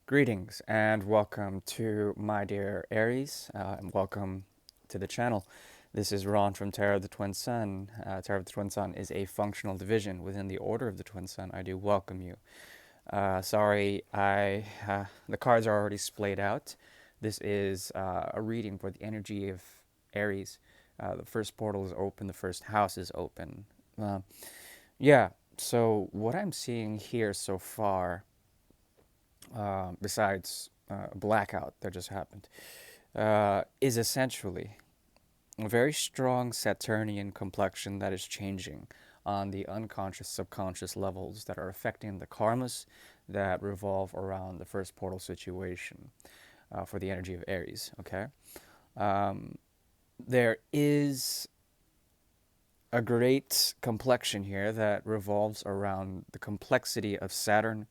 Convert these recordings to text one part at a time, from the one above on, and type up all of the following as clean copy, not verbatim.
Greetings and welcome to my dear Aries, and welcome to the channel. This is Ron from Tarot of the Twin Sun. Tarot of the Twin Sun is a functional division within the Order of the Twin Sun. I do welcome you. Sorry, the cards are already splayed out. This is a reading for the energy of Aries. The first portal is open, the first house is open. Uh, yeah, so what I'm seeing here so far, besides a blackout that just happened, is essentially a very strong Saturnian complexion that is changing on the unconscious, subconscious levels that are affecting the karmas that revolve around the first portal situation for the energy of Aries. Okay, um, there is a great complexion here that revolves around the complexity of Saturn,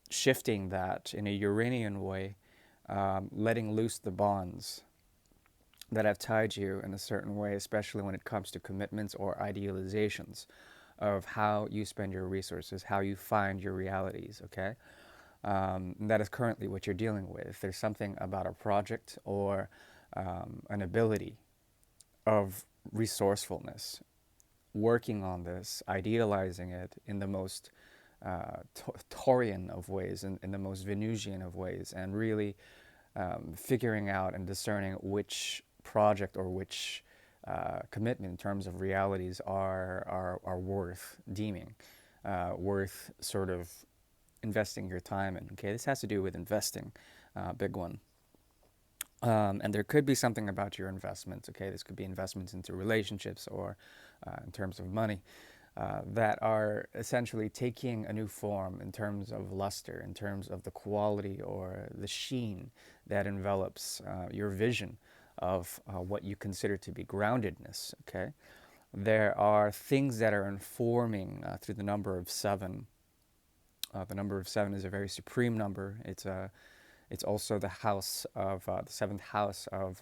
shifting that in a Uranian way, letting loose the bonds that have tied you in a certain way, especially when it comes to commitments or idealizations of how you spend your resources, how you find your realities, okay? That is currently what you're dealing with. There's something about a project or an ability of resourcefulness, working on this, idealizing it in the most Taurian of ways, in the most Venusian of ways, and really figuring out and discerning which project or which commitment in terms of realities are worth deeming, worth sort of investing your time in. Okay, this has to do with investing, big one. And there could be something about your investments. Okay, this could be investments into relationships or in terms of money. That are essentially taking a new form in terms of luster, in terms of the quality or the sheen that envelops your vision of what you consider to be groundedness. Okay, there are things that are informing through the number of seven. The number of seven is a very supreme number. It's also the house of the seventh house of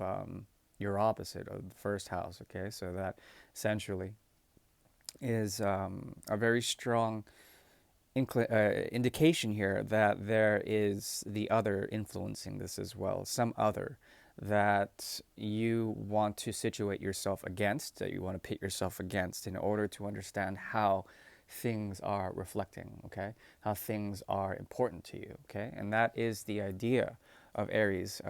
your opposite of the first house. Okay, so that essentially is a very strong indication here that there is the other influencing this as well, some other that you want to situate yourself against, that you want to pit yourself against in order to understand how things are reflecting, okay? How things are important to you, okay? And that is the idea of Aries.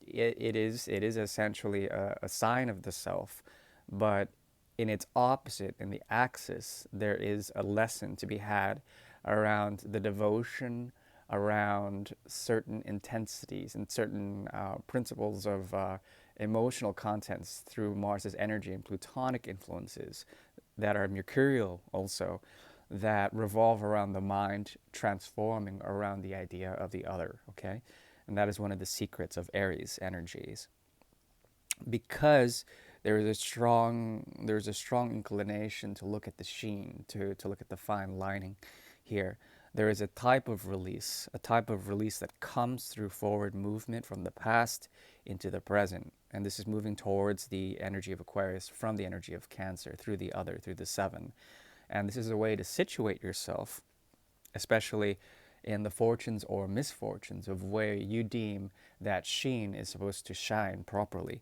It is essentially a sign of the self, but in its opposite, in the axis, there is a lesson to be had around the devotion, around certain intensities and certain principles of emotional contents through Mars's energy and Plutonic influences that are mercurial also, that revolve around the mind transforming around the idea of the other, okay? And that is one of the secrets of Aries energies. Because there's a strong inclination to look at the sheen, to look at the fine lining here. There is a type of release that comes through forward movement from the past into the present. And this is moving towards the energy of Aquarius from the energy of Cancer through the other, through the seven. And this is a way to situate yourself, especially in the fortunes or misfortunes of where you deem that sheen is supposed to shine properly.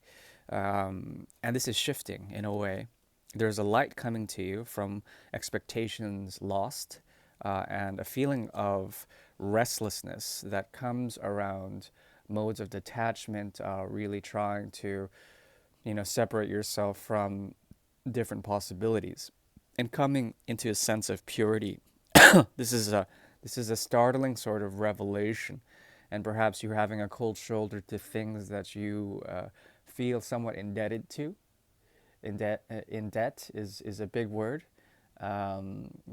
And this is shifting in a way. There's a light coming to you from expectations lost and a feeling of restlessness that comes around modes of detachment, really trying to, separate yourself from different possibilities and coming into a sense of purity. This is a this is a startling sort of revelation, and perhaps you're having a cold shoulder to things that you feel somewhat indebted to. In debt is a big word.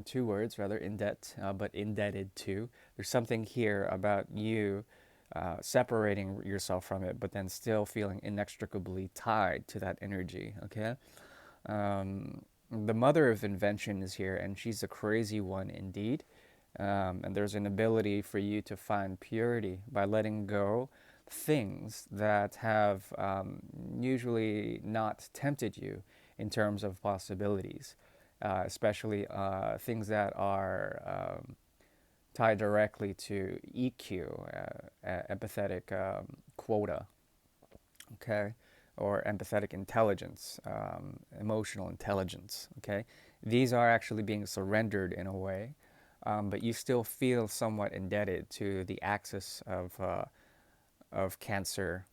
Two words rather, in debt, but indebted to. There's something here about you separating yourself from it, but then still feeling inextricably tied to that energy. Okay. The mother of invention is here, and she's a crazy one indeed. And there's an ability for you to find purity by letting go things that have usually not tempted you in terms of possibilities, especially things that are tied directly to EQ, empathetic quota, okay, or empathetic intelligence, emotional intelligence, okay. These are actually being surrendered in a way, but you still feel somewhat indebted to the axis of Cancer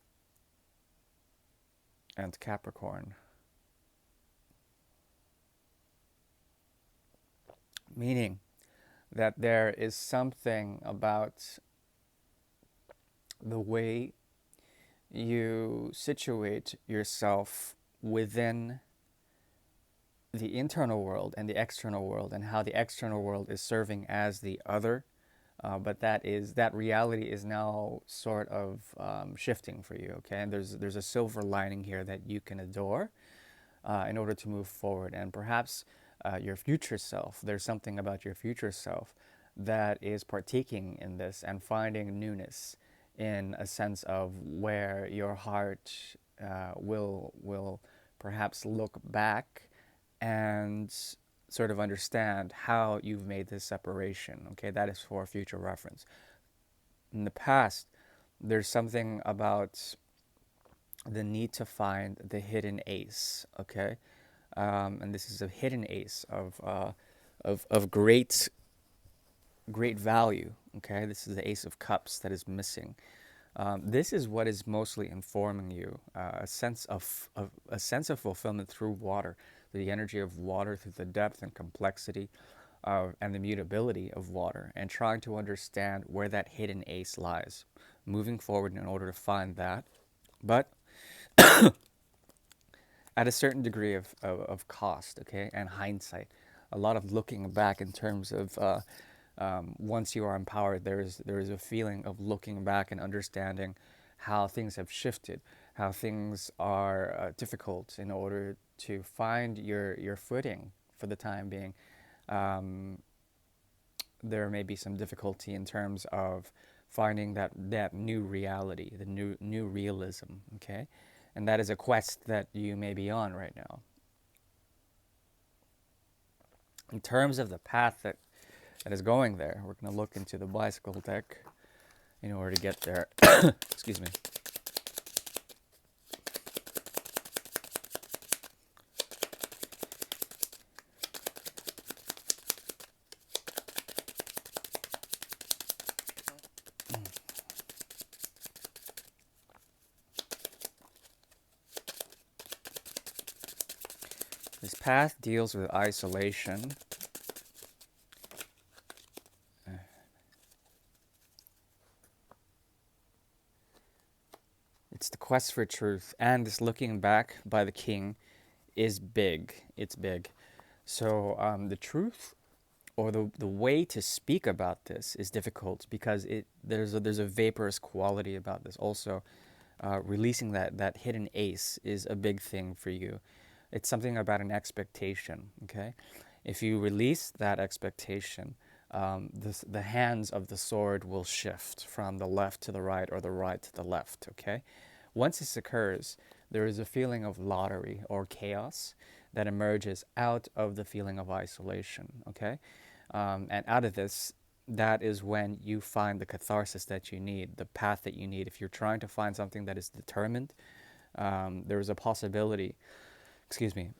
and Capricorn, meaning that there is something about the way you situate yourself within the internal world and the external world, and how the external world is serving as the other. But that reality is now sort of shifting for you, okay? And there's a silver lining here that you can adore in order to move forward. And perhaps your future self, there's something about your future self that is partaking in this and finding newness in a sense of where your heart will perhaps look back and sort of understand how you've made this separation. Okay, that is for future reference. In the past, there's something about the need to find the hidden ace. Okay, and this is a hidden ace of great value. Okay, this is the Ace of Cups that is missing. This is what is mostly informing you, a sense of fulfillment through water, the energy of water, through the depth and complexity and the mutability of water, and trying to understand where that hidden ace lies, moving forward in order to find that, but at a certain degree of cost, okay, and hindsight. A lot of looking back in terms of once you are empowered, there is a feeling of looking back and understanding how things have shifted, how things are difficult in order to find your footing for the time being. Um, there may be some difficulty in terms of finding that new reality, the new realism, okay? And that is a quest that you may be on right now. In terms of the path that is going there, we're going to look into the bicycle deck in order to get there. Excuse me. This path deals with isolation. It's the quest for truth, and this looking back by the king is big. It's big. So the truth or the way to speak about this is difficult because there's a vaporous quality about this. Also, releasing that hidden ace is a big thing for you. It's something about an expectation. Okay, if you release that expectation, the hands of the sword will shift from the left to the right or the right to the left. Okay, once this occurs, there is a feeling of lottery or chaos that emerges out of the feeling of isolation. Okay, and out of this, that is when you find the catharsis that you need, the path that you need. If you're trying to find something that is determined, there is a possibility, excuse me,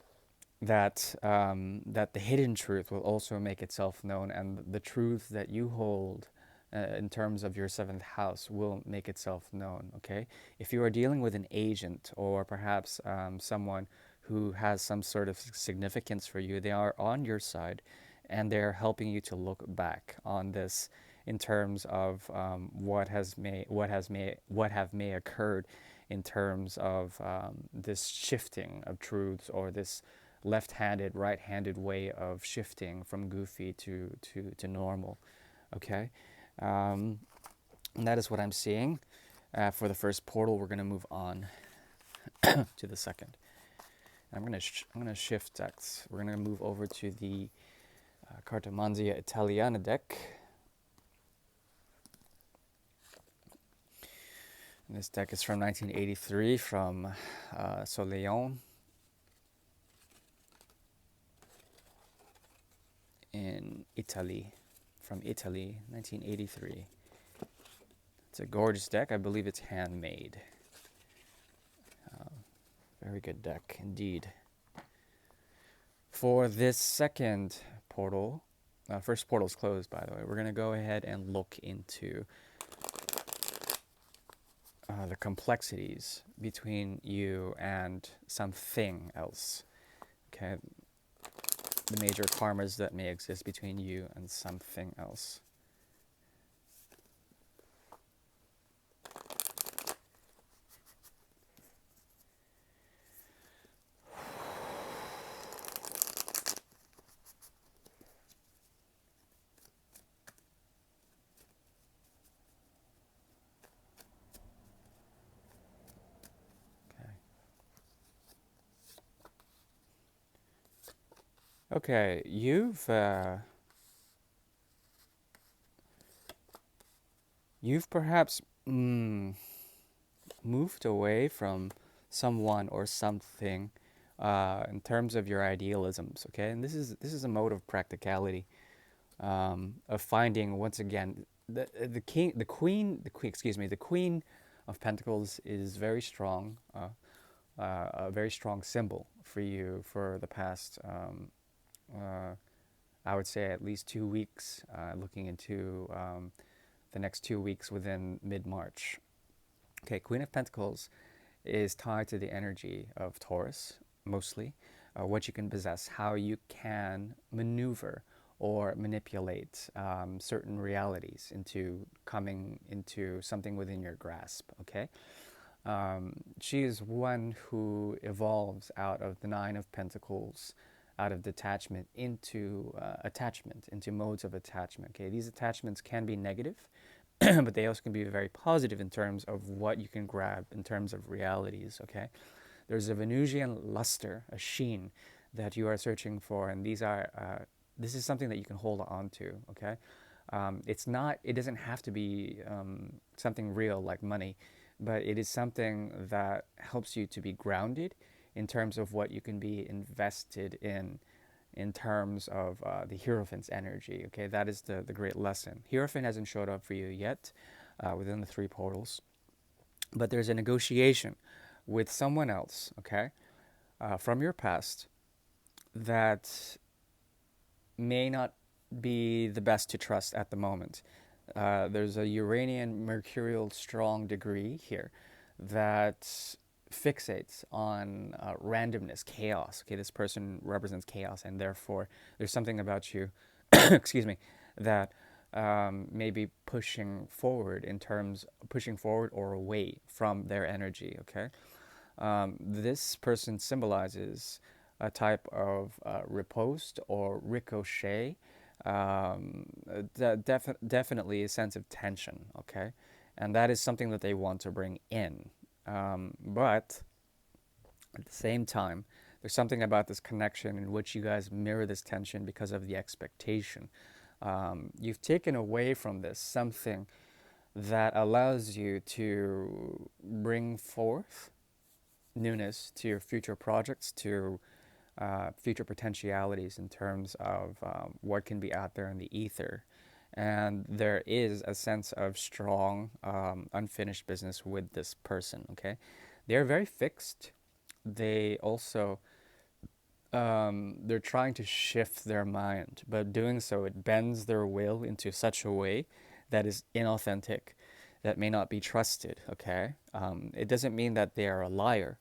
that the hidden truth will also make itself known, and the truth that you hold in terms of your seventh house will make itself known. Okay, if you are dealing with an agent or perhaps someone who has some sort of significance for you, they are on your side, and they're helping you to look back on this in terms of what have may occurred in terms of this shifting of truths, or this left-handed, right-handed way of shifting from goofy to normal. Okay, and that is what I'm seeing. For the first portal, we're going to move on to the second. And I'm gonna shift decks. We're gonna move over to the Cartomanzia Italiana deck. And this deck is from 1983 from Soleil in Italy, from Italy, 1983. It's a gorgeous deck. I believe it's handmade. Very good deck indeed. For this second portal, first portal's closed, by the way. We're going to go ahead and look into the complexities between you and something else. Okay, the major karmas that may exist between you and something else. Okay, you've perhaps moved away from someone or something in terms of your idealisms. Okay, and this is a mode of practicality, of finding once again the queen of Pentacles is very strong, a very strong symbol for you for the past. Uh, I would say at least 2 weeks, looking into the next 2 weeks within mid-March. Okay, Queen of Pentacles is tied to the energy of Taurus, mostly. What you can possess, how you can maneuver or manipulate certain realities into coming into something within your grasp, okay? She is one who evolves out of the Nine of Pentacles, out of detachment into attachment, into modes of attachment. Okay, these attachments can be negative, but they also can be very positive in terms of what you can grab in terms of realities. Okay, there's a Venusian luster, a sheen that you are searching for, and this is something that you can hold on to. Okay, it's not. It doesn't have to be something real like money, but it is something that helps you to be grounded in terms of what you can be invested in terms of the Hierophant's energy. Okay, that is the great lesson. Hierophant hasn't showed up for you yet within the three portals, but there's a negotiation with someone else, okay, from your past that may not be the best to trust at the moment. There's a Uranian mercurial strong degree here that fixates on randomness, chaos. Okay, this person represents chaos, and therefore there's something about you, excuse me, that may be pushing forward or away from their energy. Okay, this person symbolizes a type of riposte or ricochet, definitely a sense of tension, okay? And that is something that they want to bring in. But at the same time, there's something about this connection in which you guys mirror this tension because of the expectation. You've taken away from this something that allows you to bring forth newness to your future projects, to future potentialities in terms of what can be out there in the ether. And there is a sense of strong, unfinished business with this person, okay? They're very fixed. They also, they're trying to shift their mind, but doing so, it bends their will into such a way that is inauthentic, that may not be trusted, okay? It doesn't mean that they are a liar.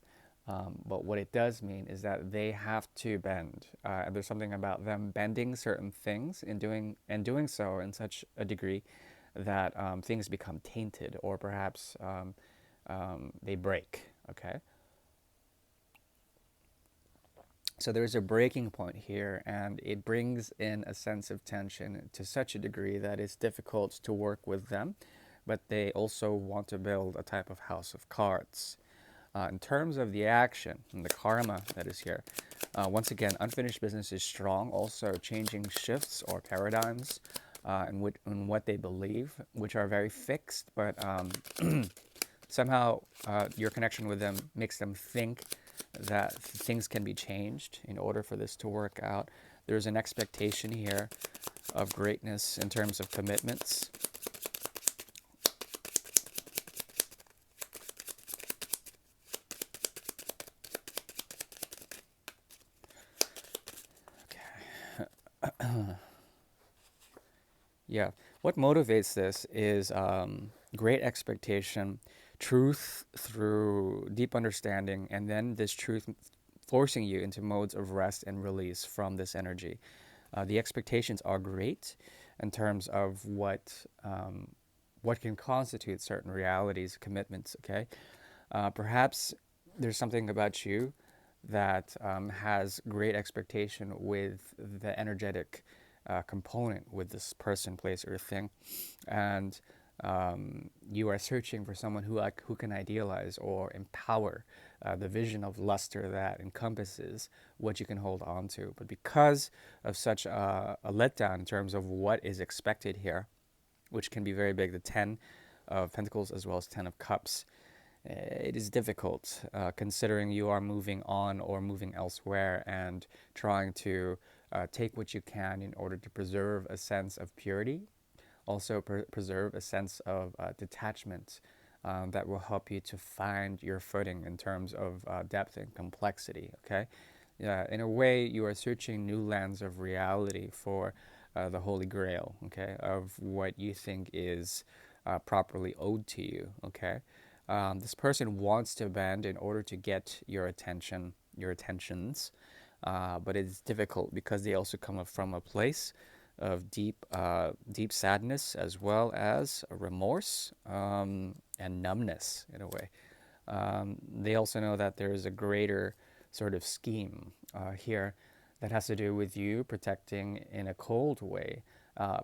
But what it does mean is that they have to bend. There's something about them bending certain things and doing so in such a degree that things become tainted, or perhaps they break. Okay. So there's a breaking point here, and it brings in a sense of tension to such a degree that it's difficult to work with them. But they also want to build a type of house of cards. In terms of the action and the karma that is here, once again, unfinished business is strong. Also, changing shifts or paradigms in what they believe, which are very fixed, but somehow your connection with them makes them think that things can be changed in order for this to work out. There's an expectation here of greatness in terms of commitments. Yeah. What motivates this is great expectation, truth through deep understanding, and then this truth forcing you into modes of rest and release from this energy. The expectations are great in terms of what can constitute certain realities, commitments. Okay, perhaps there's something about you that has great expectation with the energetic component with this person, place, or thing, and you are searching for someone who can idealize or empower the vision of luster that encompasses what you can hold on to. But because of such a letdown in terms of what is expected here, which can be very big, the 10 of Pentacles as well as 10 of Cups, it is difficult considering you are moving on or moving elsewhere and trying to take what you can in order to preserve a sense of purity, also preserve a sense of detachment that will help you to find your footing in terms of depth and complexity. Okay, in a way, you are searching new lands of reality for the Holy Grail. Okay, of what you think is properly owed to you. Okay, this person wants to bend in order to get your attention, your attentions, but it's difficult because they also come from a place of deep sadness as well as remorse and numbness in a way. They also know that there is a greater sort of scheme here that has to do with you protecting in a cold way uh,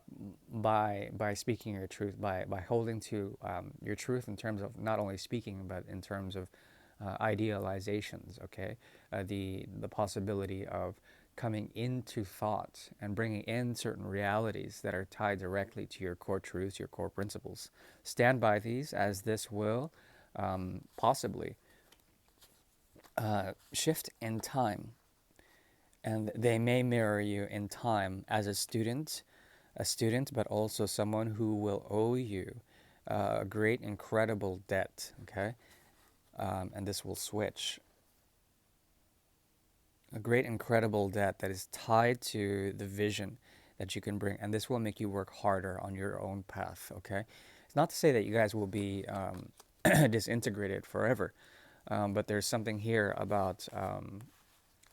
by speaking your truth, by holding to your truth in terms of not only speaking but in terms of idealizations. Okay, the possibility of coming into thought and bringing in certain realities that are tied directly to your core truths, your core principles. Stand by these, as this will possibly shift in time, and they may mirror you in time as a student, but also someone who will owe you a great, incredible debt. Okay, and this will switch. A great, incredible debt that is tied to the vision that you can bring, and this will make you work harder on your own path. Okay, it's not to say that you guys will be disintegrated forever, but there's something here about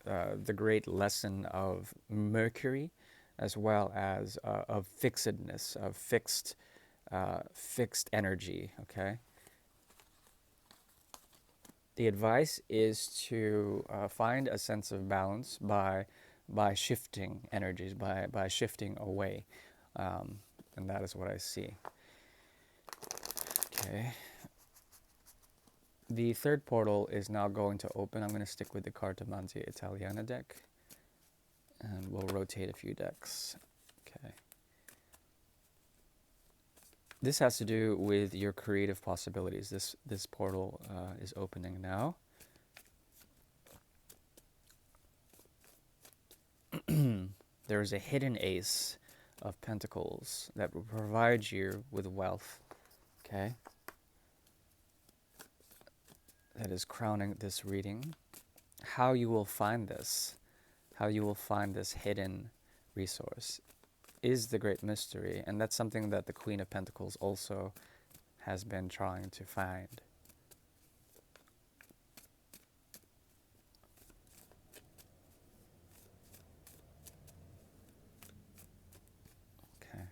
the great lesson of Mercury, as well as of fixedness, of fixed energy. Okay, the advice is to find a sense of balance by shifting energies, by shifting away, and that is what I see. Okay. The third portal is now going to open. I'm going to stick with the Cartomanzia Italiana deck, and we'll rotate a few decks. Okay. This has to do with your creative possibilities. This portal is opening now. There is a hidden ace of pentacles that will provide you with wealth. Okay. That is crowning this reading. How you will find this, how you will find this hidden resource is the great mystery, and that's something that the Queen of Pentacles also has been trying to find. Okay.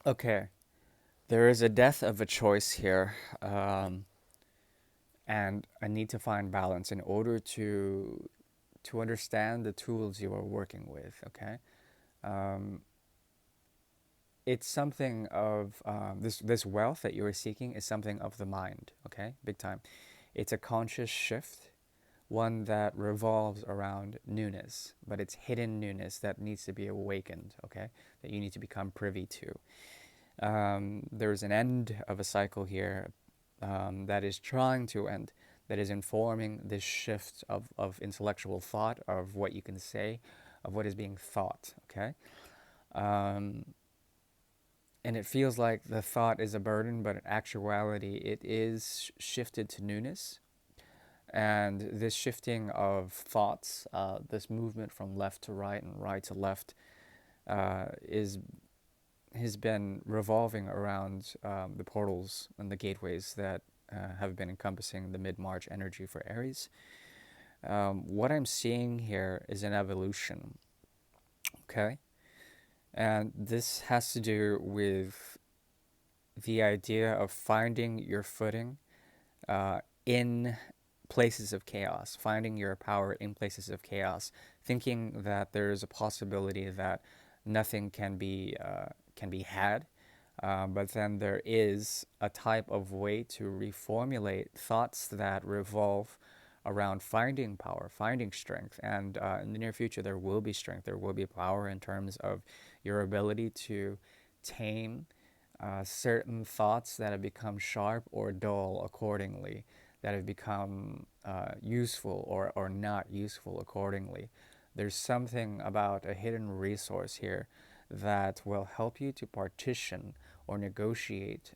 Okay. There is a death of a choice here, and I need to find balance in order to understand the tools you are working with. Okay. Um, it's something of this wealth that you are seeking is something of the mind. Okay, big time. It's a conscious shift one that revolves around newness, but it's hidden newness that needs to be awakened, okay? That you need to become privy to. There's an end of a cycle here that is trying to end, that is informing this shift of intellectual thought, of what you can say, of what is being thought, okay? Um, and it feels like the thought is a burden, but in actuality, it is shifted to newness. And this shifting of thoughts, this movement from left to right and right to left, is has been revolving around the portals and the gateways that have been encompassing the mid-March energy for Aries. What I'm seeing here is an evolution, okay? And this has to do with the idea of finding your footing in places of chaos, finding your power in places of chaos, thinking that there is a possibility that nothing can be had, but then there is a type of way to reformulate thoughts that revolve around finding power, finding strength, and in the near future there will be strength, there will be power in terms of your ability to tame certain thoughts that have become sharp or dull accordingly, that have become useful or not useful accordingly. There's something about a hidden resource here that will help you to partition or negotiate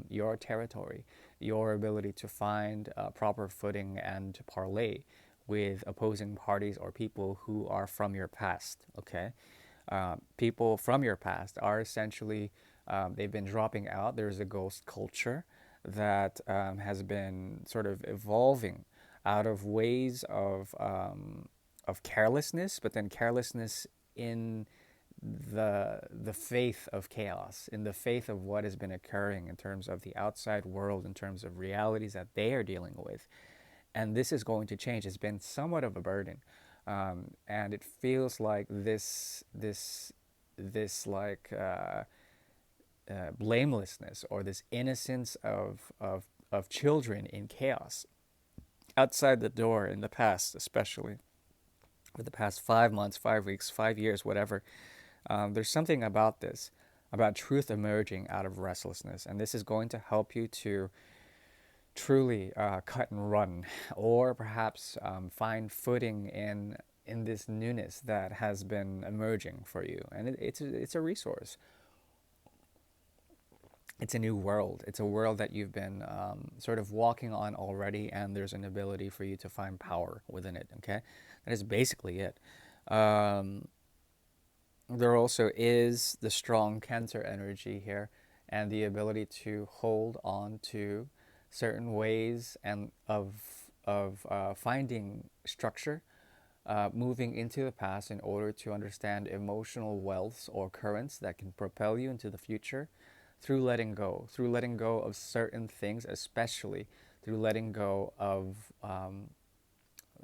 your territory, your ability to find proper footing and parlay with opposing parties or people who are from your past, okay? People from your past are essentially, they've been dropping out. There's a ghost culture that has been sort of evolving out of ways of carelessness, but then carelessness in the faith of chaos, in the faith of what has been occurring in terms of the outside world, in terms of realities that they are dealing with. And this is going to change. It's been somewhat of a burden, and it feels like this like blamelessness or this innocence of children in chaos outside the door in the past, especially for the past 5 months, 5 weeks, 5 years, whatever. There's something about this, about truth emerging out of restlessness, and this is going to help you to truly cut and run, or perhaps find footing in this newness that has been emerging for you. And it's a resource. It's a new world. It's a world that you've been sort of walking on already, and there's an ability for you to find power within it. Okay, that is basically it. Um, there also is the strong Cancer energy here, and the ability to hold on to certain ways and of finding structure, moving into the past in order to understand emotional wells or currents that can propel you into the future through letting go of certain things, especially through letting go of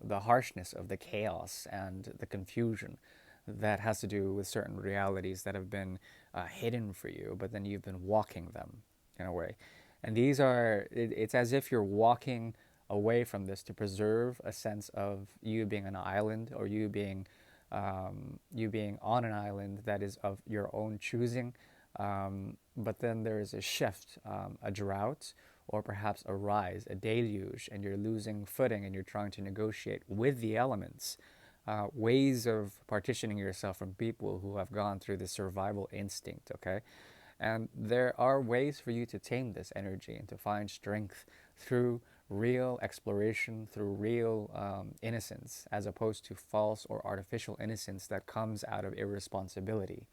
the harshness of the chaos and the confusion that has to do with certain realities that have been hidden for you, but then you've been walking them in a way. And these are, it's as if you're walking away from this to preserve a sense of you being an island, or you being on an island that is of your own choosing. But then there is a shift, a drought, or perhaps a rise, a deluge, and you're losing footing and you're trying to negotiate with the elements. Ways of partitioning yourself from people who have gone through the survival instinct, okay? And there are ways for you to tame this energy and to find strength through real exploration, through real innocence, as opposed to false or artificial innocence that comes out of irresponsibility,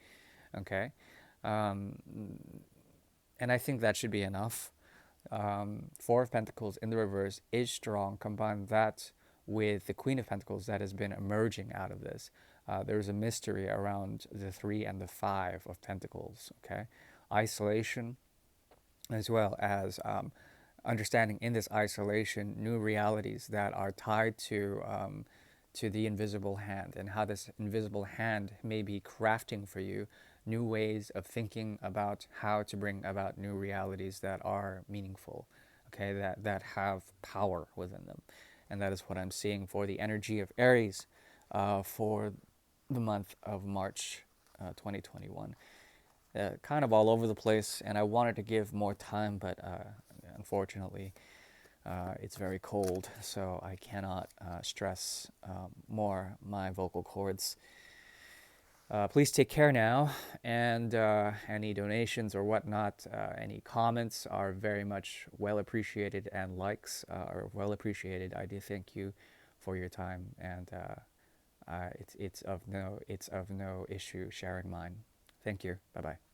okay? Um, and I think that should be enough. Four of Pentacles in the reverse is strong. Combine that with the Queen of Pentacles that has been emerging out of this. There's a mystery around the 3 and the 5 of Pentacles, okay? Isolation, as well as understanding in this isolation new realities that are tied to the invisible hand, and how this invisible hand may be crafting for you new ways of thinking about how to bring about new realities that are meaningful, okay, that have power within them. and that is what I'm seeing for the energy of Aries for the month of March 2021. Kind of all over the place, and I wanted to give more time, but unfortunately, it's very cold, so I cannot stress more my vocal cords. Please take care now, and any donations or whatnot, any comments are very much well appreciated, and likes are well appreciated. I do thank you for your time, and it's of no issue sharing mine. Thank you. Bye bye.